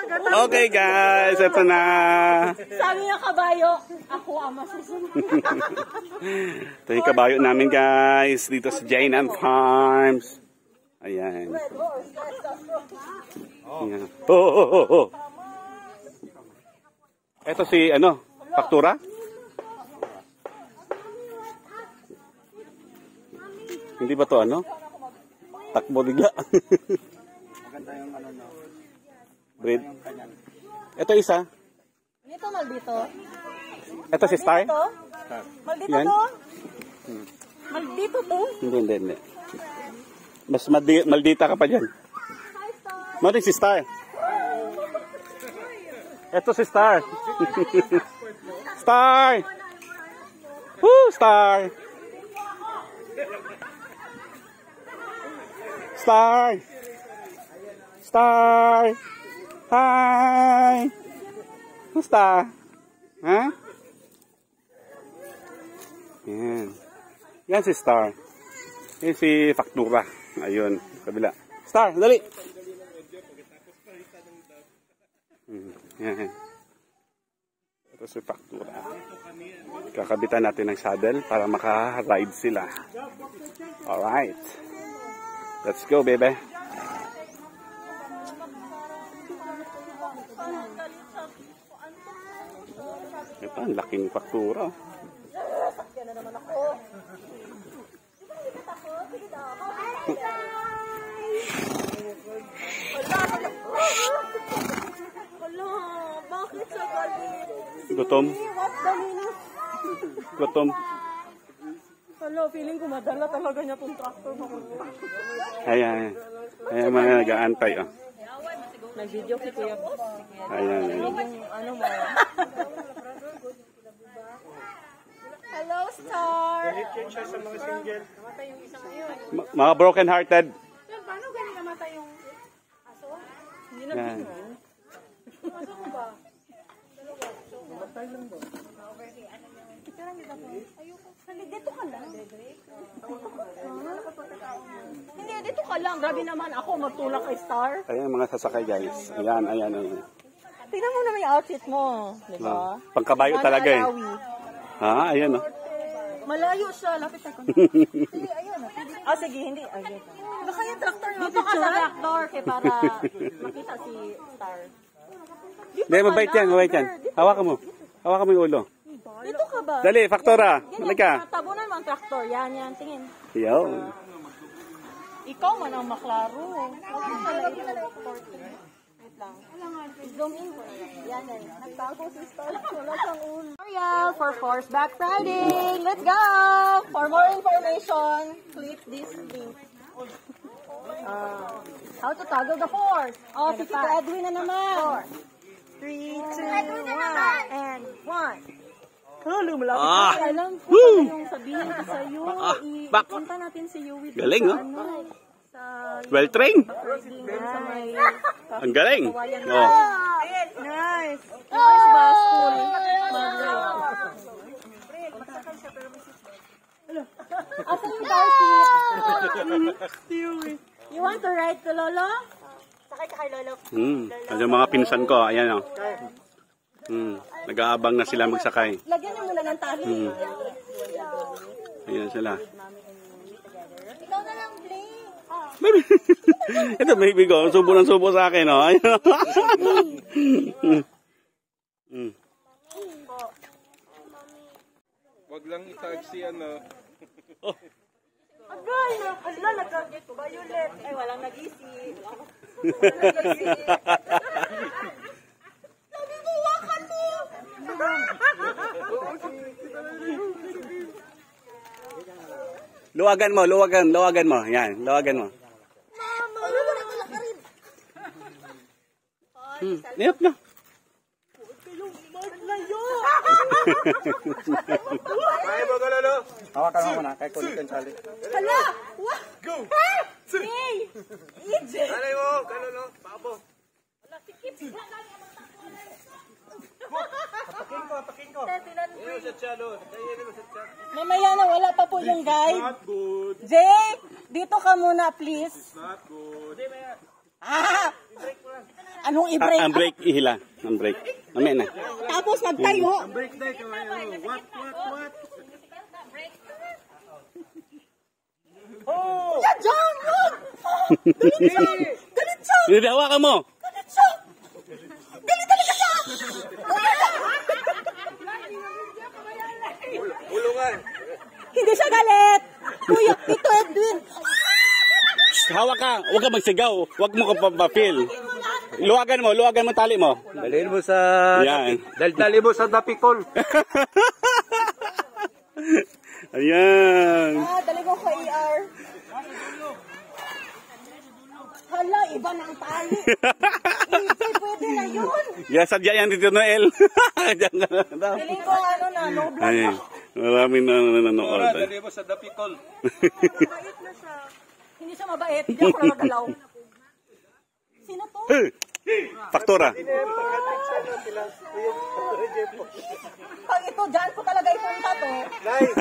Okay guys, ito na. Sabi ng kabayo, ako ang masusunod. Ito yung kabayo namin guys, dito sa Jane and Farms. Ayan. Ayan. Oh. Ito si ano, Faktura? Hindi ba to ano? Takbo bigla. Maganda yung ano no. Breed. Ito isa. Dito, maldito. Ito si Star? Maldito Yan. to? Maldito to? Hindi. Mas maldita ka pa dyan. Mali si Star. Ito si Star. Star! Woo! Star! Star! Star! Hi! Kumusta? Ha? Yan. Yan si Star. Yan si Faktura. Ayun, kabila. Star, dali! Yan. Ito si Faktura. Kakabitan natin ng saddle para maka-ride sila. Alright. Let's go, baby. Ito, ang laking Faktura. Yan na naman ako. Hala, bakit sa galit? Gutom. What the meaning? Gutom. Hala, feeling ko madala talaga niya itong tractor. Ayan. Ayan mga nag-aantay. Oh. Nag-video si Kuya. Ayan. Yung ano mo. Hello, Star! Galit yan siya sa mga single. Namatay yung isa ngayon. Mga broken hearted. Paano galing namatay yung aso? Hindi na Yan. pingan. Aso mo ba? Matay lang ba? Ayoko. Dito ka lang. Hindi, dito ka lang. Grabe naman ako magtulak kay Star. Ayan mga sasakay guys. Ayan. Tingnan mo naman yung outfit mo. Diba? Pangkabayo talaga eh. Ha? Ayan oh. Malayo siya. Lapit ako. Hindi, ayun. Ah, sige. Hindi. Ayun. Baka yung tractor mo. Dito ka sa tractor kay para makita si Star. Hindi, mabait yan. Hawakan mo yung ulo. Dito ka ba? Dali, Faktura. Halika. Tabunan mo ang tractor. Yan. Tingin. Yo. Ikaw man ang maklaro. Wait lang. Zoom in ko. Yan. Nagbago si Star. Wala siyang ulo. Tutorial for horseback riding. Let's go! For more information, click this link. How to toggle the horse. Oh, si Tito Edwin na naman. 4, 3, 2, 1, and 1. Oh, lumalapit na. Alam ko yung sabihin ko sa iyo. Ipunta natin si Yui. Galing, no? Sa Well trained. sa may... Ang galing. Oh. Nice. Nice ba? School. Asa yung car seat? You want to ride to Lolo? Sakay ka kay Lolo. Ano yung mga pinsan ko. Ayan oh. Nag-aabang na sila magsakay. Lagyan mo muna ng tali. Ayan sila. Ikaw na lang, Blake. Baby. Ito baby ko. Subo ng subo sa akin. Oh. Wag lang itag si ano. Agay! Hala, nag-get violet. Ay, walang nag-isi. Walang nag-isi. Sabi ko, wakan mo! Luwagan mo. Yan, luwagan mo. Mama! Wala ka rin. Niyap na. Huwag kayong maglayo! Kaya mo galalo. Hawakan mo muna kay kulit ang sali. Hala! Wah! Go! Hey! EJ! Alay mo, galalo, pabo. Wala, sikip! Paking ko. Ayun sa chalo. Ayun mo sa chalo. Mamaya na, wala pa po yung guide. Not good. Jay, dito ka muna, please. Not good. Ah! Anong i-break? Ang break, ihila. Ang break. Mamaya na. Tapos magtayo. Break day ka ano. What? Oh! Yan, John! Galit siya! Galit siya! Hindi, hawakan mo. Galit siya! Galit talaga siya! Ulungan. Hindi siya galit! Kuya, Tito Edwin! Hawak ka. Huwag ka magsigaw. Huwag mo ka papapil. Luwagan mo tali mo. Dalhin mo sa... Yan. Dali mo sa dapikol. Ayan. Dali mo sa ER. Hala, iba na ang tali. Hindi, pwede na yun. Yan, sadya yan dito, Noel. Diyan ka na daw. Feeling ko, no blood. Ay, maraming nanonood. Dali mo sa dapikol. Mabait na siya. Hindi siya mabait. Hindi ako nagagalaw. Sino to? Faktura. Pag ito, dyan ko talaga ipunta to. Nice.